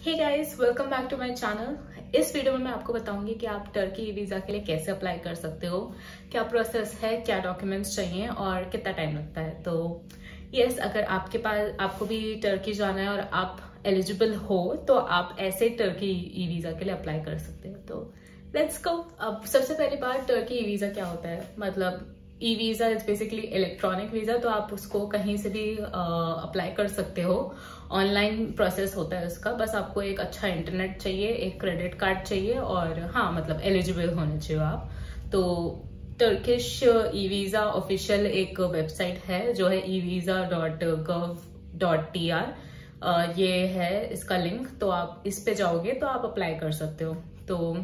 Hey guys, welcome back to my channel. इस video में मैं आपको बताऊंगी कि आप टर्की वीजा के लिए कैसे अप्लाई कर सकते हो, क्या प्रोसेस है, क्या डॉक्यूमेंट्स चाहिए और कितना टाइम लगता है। तो यस, अगर आपको भी टर्की जाना है और आप एलिजिबल हो तो आप ऐसे टर्की ई वीजा के लिए अप्लाई कर सकते हो। तो लेट्स गो। अब सबसे पहली बात, टर्की ई वीजा क्या होता है। मतलब e visa is basically electronic visa, तो आप उसको कहीं से भी अप्लाई कर सकते हो। ऑनलाइन प्रोसेस होता है उसका। बस आपको एक अच्छा इंटरनेट चाहिए, एक क्रेडिट कार्ड चाहिए और हाँ, मतलब एलिजिबल होने चाहिए आप। तो टर्किश ई वीजा ऑफिशियल एक वेबसाइट है जो है evisa.gov.tr। ये है इसका लिंक, तो आप इस पे जाओगे तो आप अप्लाई कर सकते हो। तो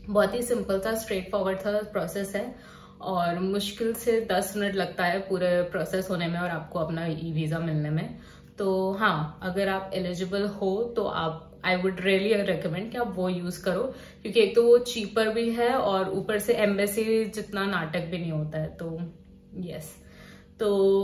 बहुत ही सिंपल सा, स्ट्रेट फॉरवर्ड सा प्रोसेस है और मुश्किल से 10 मिनट लगता है पूरे प्रोसेस होने में और आपको अपना ई वीजा मिलने में। तो हाँ, अगर आप एलिजिबल हो तो आप आई वुड रियली रिकमेंड कि आप वो यूज करो, क्योंकि एक तो वो चीपर भी है और ऊपर से एम्बेसी जितना नाटक भी नहीं होता है। तो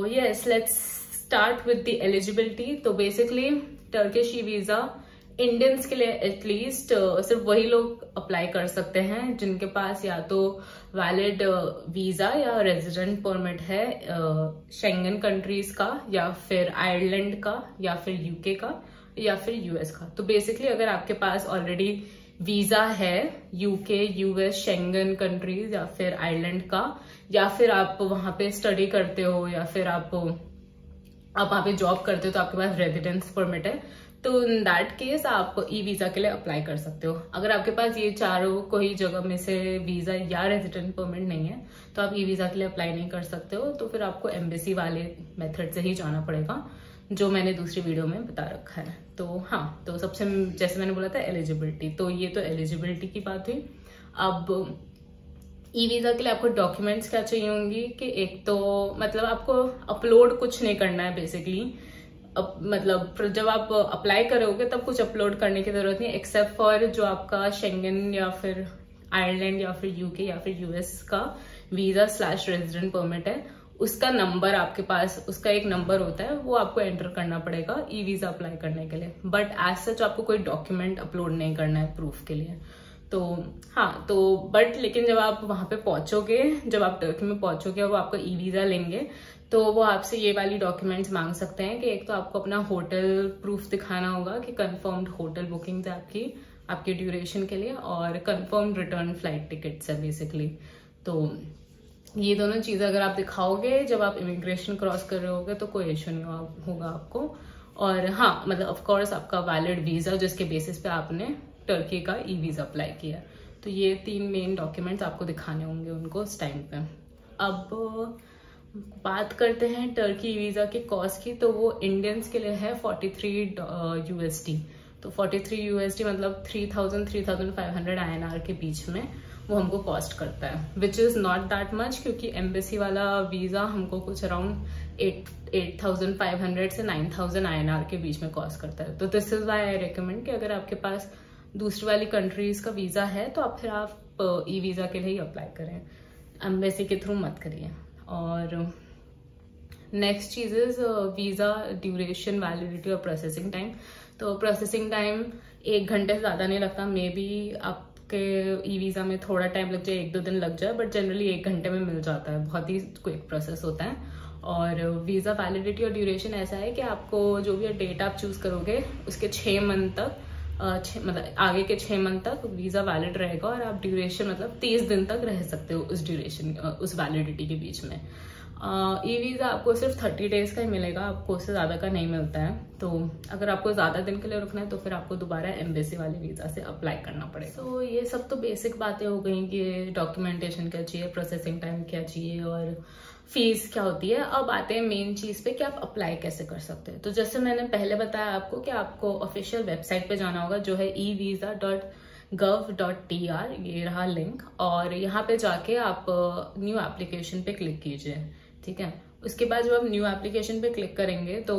yes, let's start with the eligibility. तो basically Turkish e visa Indians के लिए एटलीस्ट सिर्फ वही लोग अप्लाई कर सकते हैं जिनके पास या तो वैलिड वीजा या रेजिडेंट परमिट है शेंगन कंट्रीज का, या फिर आयरलैंड का, या फिर यूके का, या फिर यूएस का। तो बेसिकली अगर आपके पास ऑलरेडी वीजा है यूके, यूएस, शेंगन कंट्रीज या फिर आयरलैंड का, या फिर आप वहां पे स्टडी करते हो, या फिर आप वहां पे जॉब करते हो, तो आपके पास रेजिडेंस परमिट है, तो इन दैट केस आप ई वीजा के लिए अप्लाई कर सकते हो। अगर आपके पास ये चारों कोई जगह में से वीजा या रेजिडेंट परमिट नहीं है तो आप ई वीजा के लिए अप्लाई नहीं कर सकते हो। तो फिर आपको एम्बेसी वाले मेथड से ही जाना पड़ेगा, जो मैंने दूसरी वीडियो में बता रखा है। तो हाँ, तो सबसे जैसे मैंने बोला था एलिजिबिलिटी, तो ये तो एलिजिबिलिटी की बात हुई। अब ई वीजा के लिए आपको डॉक्यूमेंट्स क्या चाहिए होंगी कि एक तो मतलब आपको अपलोड कुछ नहीं करना है बेसिकली। मतलब जब आप अप्लाई करोगे तब कुछ अपलोड करने की जरूरत नहीं, एक्सेप्ट फॉर जो आपका शेंगन या फिर आयरलैंड या फिर यूके या फिर यूएस का वीजा / रेजिडेंट परमिट है, उसका नंबर आपके पास, उसका एक नंबर होता है, वो आपको एंटर करना पड़ेगा ई वीजा अप्लाई करने के लिए। बट एज सच आपको कोई डॉक्यूमेंट अपलोड नहीं करना है प्रूफ के लिए। तो हाँ, तो बट लेकिन जब आप वहां पे पहुंचोगे, जब आप टर्की में पहुंचोगे और वो आपका ई वीजा लेंगे तो वो आपसे ये वाली डॉक्यूमेंट्स मांग सकते हैं कि एक तो आपको अपना होटल प्रूफ दिखाना होगा कि कंफर्म्ड होटल बुकिंग है आपकी ड्यूरेशन के लिए, और कंफर्म्ड रिटर्न फ्लाइट टिकट्स है बेसिकली। तो ये दोनों चीजें अगर आप दिखाओगे जब आप इमिग्रेशन क्रॉस कर रहे होगे तो कोई इश्यू नहीं होगा आपको। और हाँ, मतलब ऑफकोर्स आपका वैलिड वीजा जिसके बेसिस पे आपने टर्की का ई वीजा अप्लाई किया। तो ये 3 मेन डॉक्यूमेंट्स आपको दिखाने होंगे उनको उस टाइम पे। अब बात करते हैं टर्की वीजा के कॉस्ट की। तो वो इंडियंस के लिए है 43 USD। तो 43 USD मतलब 3,500 INR के बीच में वो हमको कॉस्ट करता है, which is not that much, क्योंकि एम्बेसी वाला वीजा हमको कुछ अराउंड 8,500 से 9,000 INR के बीच में कॉस्ट करता है। तो this is why I recommend कि अगर आपके पास दूसरी वाली कंट्रीज का वीजा है तो आप फिर आप ई वीजा के लिए ही अप्लाई करें, एम्बेसी के थ्रू मत करिए। और नेक्स्ट चीज इज वीजा ड्यूरेशन, वैलिडिटी और प्रोसेसिंग टाइम। तो प्रोसेसिंग टाइम 1 घंटे से ज्यादा नहीं लगता। मे बी आपके ई वीजा में थोड़ा टाइम लग जाए, 1-2 दिन लग जाए, बट जनरली 1 घंटे में मिल जाता है। बहुत ही क्विक प्रोसेस होता है। और वीजा वैलिडिटी और ड्यूरेशन ऐसा है कि आपको जो भी डेट आप चूज करोगे उसके 6 मंथ तक, मतलब आगे के 6 मंथ तक वीजा वैलिड रहेगा, और आप ड्यूरेशन मतलब 30 दिन तक रह सकते हो उस ड्यूरेशन, उस वैलिडिटी के बीच में। ई वीजा आपको सिर्फ 30 डेज का ही मिलेगा, आपको उससे ज्यादा का नहीं मिलता है। तो अगर आपको ज्यादा दिन के लिए रुकना है तो फिर आपको दोबारा एम्बेसी वाले वीजा से अप्लाई करना पड़ेगा। तो ये सब तो बेसिक बातें हो गई कि डॉक्यूमेंटेशन क्या चाहिए, प्रोसेसिंग टाइम क्या चाहिए और फीस क्या होती है। अब आते हैं मेन चीज पे कि आप अप्लाई कैसे कर सकते हैं। तो जैसे मैंने पहले बताया आपको कि आपको ऑफिशियल वेबसाइट पे जाना होगा जो है evisa.gov.tr, ये रहा लिंक, और यहाँ पे जाके आप न्यू एप्लीकेशन पे क्लिक कीजिए, ठीक है। उसके बाद जब आप न्यू एप्लीकेशन पे क्लिक करेंगे तो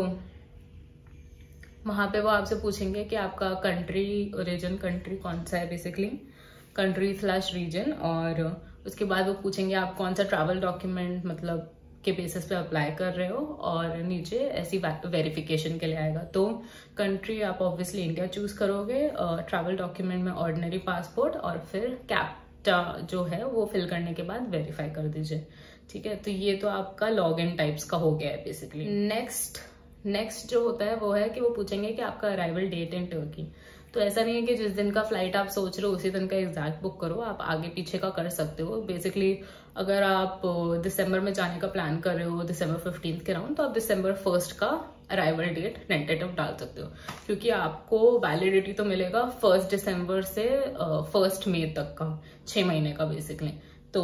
वहां पे वो आपसे पूछेंगे कि आपका कंट्री, ओरिजिन कंट्री कौन सा है, बेसिकली कंट्री / रीजन, और उसके बाद वो पूछेंगे आप कौन सा ट्रैवल डॉक्यूमेंट मतलब के बेसिस पे अप्लाई कर रहे हो, और नीचे ऐसी वेरिफिकेशन के लिए आएगा। तो कंट्री आप ऑब्वियसली इंडिया चूज करोगे, ट्रैवल डॉक्यूमेंट में ऑर्डिनरी पासपोर्ट, और फिर कैप्टा जो है वो फिल करने के बाद वेरीफाई कर दीजिए। ठीक है, तो ये तो आपका लॉग इन टाइप्स का हो गया है बेसिकली। नेक्स्ट जो होता है वो है कि वो पूछेंगे कि आपका अराइवल डेट इन टर्की। तो ऐसा नहीं है कि जिस दिन का फ्लाइट आप सोच रहे हो उसी दिन का एग्जैक्ट बुक करो, आप आगे पीछे का कर सकते हो। बेसिकली अगर आप दिसंबर में जाने का प्लान कर रहे हो, दिसंबर 15 के राउंड, तो आप दिसंबर 1 का अराइवल डेट टेंटेटिव डाल सकते हो, क्योंकि आपको वैलिडिटी तो मिलेगा 1 दिसंबर से 1 मई तक का, 6 महीने का बेसिकली। तो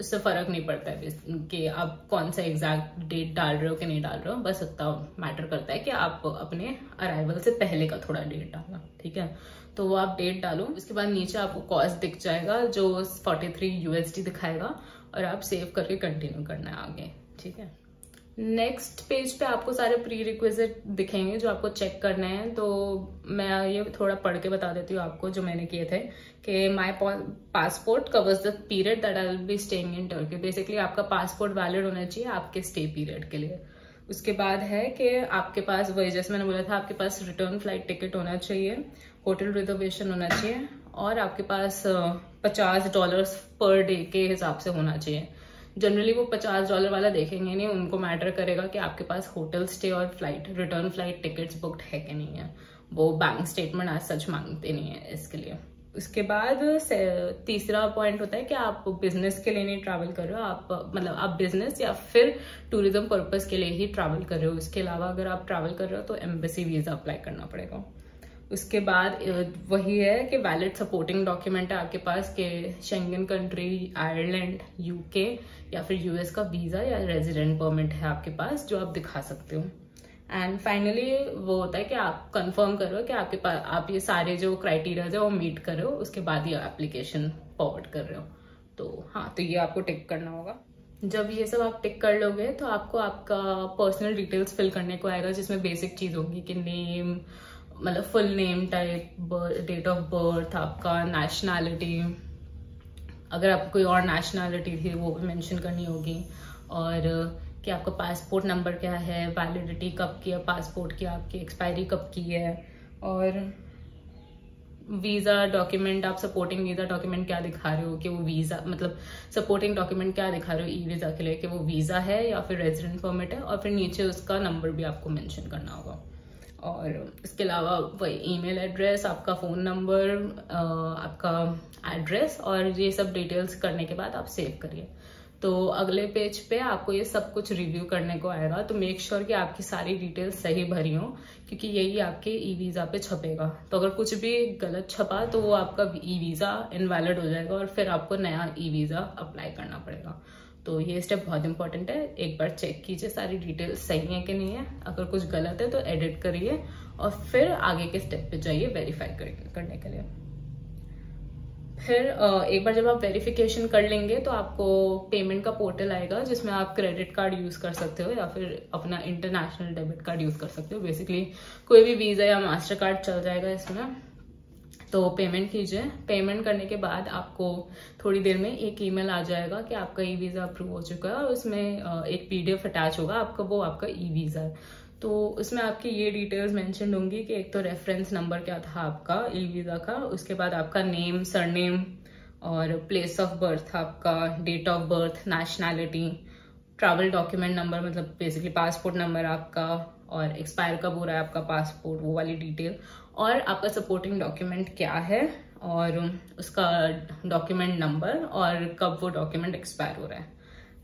उससे फर्क नहीं पड़ता है कि आप कौन सा एग्जैक्ट डेट डाल रहे हो कि नहीं डाल रहे हो, बस इतना मैटर करता है कि आप अपने अराइवल से पहले का थोड़ा डेट डालना। ठीक है, तो वो आप डेट डालो। उसके बाद नीचे आपको कॉस्ट दिख जाएगा जो 43 USD दिखाएगा, और आप सेव करके कंटिन्यू करना है आगे। ठीक है, नेक्स्ट पेज पे आपको सारे प्री रिक्विजिट दिखेंगे जो आपको चेक करने हैं। तो मैं ये थोड़ा पढ़ के बता देती हूँ आपको जो मैंने किए थे, कि माई passport covers the period that I will be staying in Turkey. Basically आपका पासपोर्ट वैलिड होना चाहिए आपके स्टे पीरियड के लिए। उसके बाद है कि आपके पास वही जैसे मैंने बोला था, आपके पास रिटर्न फ्लाइट टिकट होना चाहिए, होटल रिजर्वेशन होना चाहिए, और आपके पास $50 पर डे के हिसाब से होना चाहिए। जनरली वो $50 वाला देखेंगे नहीं, उनको मैटर करेगा कि आपके पास होटल स्टे और रिटर्न फ्लाइट टिकट्स बुक्ड है कि नहीं है। वो बैंक स्टेटमेंट आज सच मांगते नहीं है इसके लिए। उसके बाद तीसरा पॉइंट होता है कि आप बिजनेस के लिए नहीं ट्रैवल कर रहे हो, आप बिजनेस या फिर टूरिज्म पर्पस के लिए ही ट्रैवल कर रहे हो। इसके अलावा अगर आप ट्रैवल कर रहे हो तो एम्बेसी वीजा अप्लाई करना पड़ेगा। उसके बाद वही है कि वैलिड सपोर्टिंग डॉक्यूमेंट है आपके पास, के शेंगन कंट्री, आयरलैंड, यूके या फिर यूएस का वीजा या रेजिडेंट परमिट है आपके पास जो आप दिखा सकते हो। एंड फाइनली वो होता है कि आप कंफर्म करो कि आपके पास आप ये सारे जो क्राइटेरिया है वो मीट कर रहे हो, उसके बाद ये एप्लीकेशन फॉरवर्ड कर रहे हो। तो हाँ, तो ये आपको टिक करना होगा। जब ये सब आप टिक कर लोगे तो आपको आपका पर्सनल डिटेल्स फिल करने को आएगा, जिसमें बेसिक चीज होगी कि नेम, मतलब full name type, date of birth, आपका नेशनैलिटी, अगर आपको कोई और नेशनैलिटी थी वो भी मेंशन करनी होगी, और कि आपका पासपोर्ट नंबर क्या है, वैलिडिटी कब की है पासपोर्ट की, आपकी एक्सपायरी कब की है, और वीजा डॉक्यूमेंट, आप सपोर्टिंग वीजा डॉक्यूमेंट क्या दिखा रहे हो कि वो वीजा, मतलब सपोर्टिंग डॉक्यूमेंट क्या दिखा रहे हो ई वीजा के लिए कि वो वीजा है या फिर रेजिडेंट परमिट है, और फिर नीचे उसका नंबर भी आपको मेंशन करना होगा। और इसके अलावा वही ईमेल एड्रेस, आपका फ़ोन नंबर, आपका एड्रेस, और ये सब डिटेल्स करने के बाद आप सेव करिए। तो अगले पेज पे आपको ये सब कुछ रिव्यू करने को आएगा, तो मेक श्योर कि आपकी सारी डिटेल्स सही भरी हो, क्योंकि यही आपके ई वीज़ा पे छपेगा। तो अगर कुछ भी गलत छपा तो वो आपका ई वीज़ा इनवैलिड हो जाएगा और फिर आपको नया ई वीज़ा अप्लाई करना पड़ेगा। तो ये स्टेप बहुत इंपॉर्टेंट है, एक बार चेक कीजिए सारी डिटेल्स सही है कि नहीं है। अगर कुछ गलत है तो एडिट करिए और फिर आगे के स्टेप पे जाइए वेरीफाई करने के लिए। फिर एक बार जब आप वेरिफिकेशन कर लेंगे तो आपको पेमेंट का पोर्टल आएगा, जिसमें आप क्रेडिट कार्ड यूज कर सकते हो या फिर अपना इंटरनेशनल डेबिट कार्ड यूज कर सकते हो। बेसिकली कोई भी वीजा या मास्टर कार्ड चल जाएगा इसमें। तो पेमेंट कीजिए। पेमेंट करने के बाद आपको थोड़ी देर में एक ईमेल आ जाएगा कि आपका ई वीजा अप्रूव हो चुका है, और उसमें एक PDF अटैच होगा आपका, वो आपका ई वीजा है। तो उसमें आपकी ये डिटेल्स मेंशन होंगी कि एक तो रेफरेंस नंबर क्या था आपका ई वीजा का, उसके बाद आपका नेम, सरनेम और प्लेस ऑफ बर्थ, आपका date of birth, nationality, travel document number मतलब बेसिकली पासपोर्ट नंबर आपका, और एक्सपायर कब हो रहा है आपका पासपोर्ट, वो वाली डिटेल, और आपका सपोर्टिंग डॉक्यूमेंट क्या है और उसका डॉक्यूमेंट नंबर और कब वो डॉक्यूमेंट एक्सपायर हो रहा है।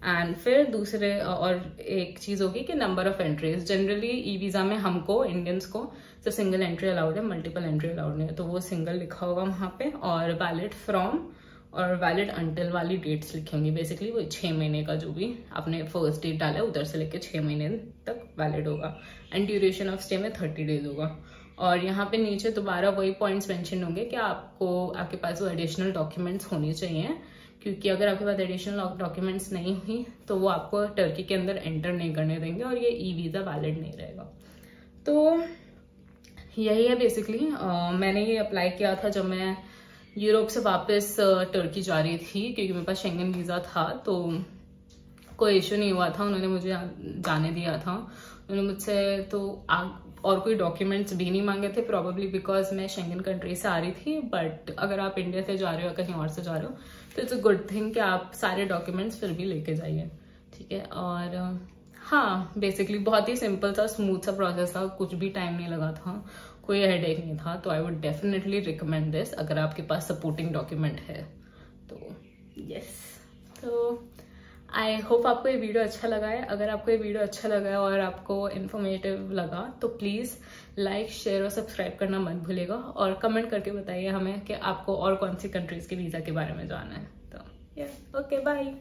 एंड फिर दूसरे और एक चीज होगी कि number of entries. Generally e visa में हमको इंडियंस को सिर्फ सिंगल एंट्री अलाउड है, मल्टीपल एंट्री अलाउड नहीं है, तो वो सिंगल लिखा होगा वहां पे, और वैलिड फ्रॉम और वैलिड अंटिल वाली डेट्स लिखेंगी। बेसिकली वो 6 महीने का जो भी आपने फर्स्ट डेट डाला है उधर से लेके 6 महीने तक वैलिड होगा, एंड ड्यूरेशन ऑफ स्टे में 30 डेज होगा। और यहाँ पे नीचे दोबारा वही पॉइंट्स मेंशन होंगे कि आपके पास वो एडिशनल डॉक्यूमेंट्स होनी चाहिए, क्योंकि अगर आपके पास एडिशनल डॉक्यूमेंट्स नहीं हुई तो वो आपको टर्की के अंदर एंटर नहीं करने देंगे और ये ई वीजा वैलिड नहीं रहेगा। तो यही है बेसिकली। मैंने ये अप्लाई किया था जब मैं यूरोप से वापस टर्की जा रही थी, क्योंकि मेरे पास शेंगन वीजा था। तो कोई इशू नहीं हुआ था, उन्होंने मुझे जाने दिया था। उन्होंने मुझसे तो और कोई डॉक्यूमेंट्स भी नहीं मांगे थे, प्रॉबेबली बिकॉज मैं शेंगन कंट्री से आ रही थी। बट अगर आप इंडिया से जा रहे हो, कहीं और से जा रहे हो, तो इट्स अ गुड थिंग कि आप सारे डॉक्यूमेंट्स फिर भी लेके जाइए, ठीक है। और हाँ, बेसिकली बहुत ही सिंपल सा स्मूथ सा प्रोसेस था, कुछ भी टाइम नहीं लगा था, कोई हेडेक नहीं था। तो I would definitely recommend this अगर आपके पास सपोर्टिंग डॉक्यूमेंट है तो। यस, तो आई होप आपको ये वीडियो अच्छा लगा है। अगर आपको ये वीडियो अच्छा लगा है और आपको इन्फॉर्मेटिव लगा तो प्लीज़ लाइक, शेयर और सब्सक्राइब करना मत भूलिएगा। और कमेंट करके बताइए हमें कि आपको और कौन सी कंट्रीज़ के वीज़ा के बारे में जानना है। तो ओके, बाय।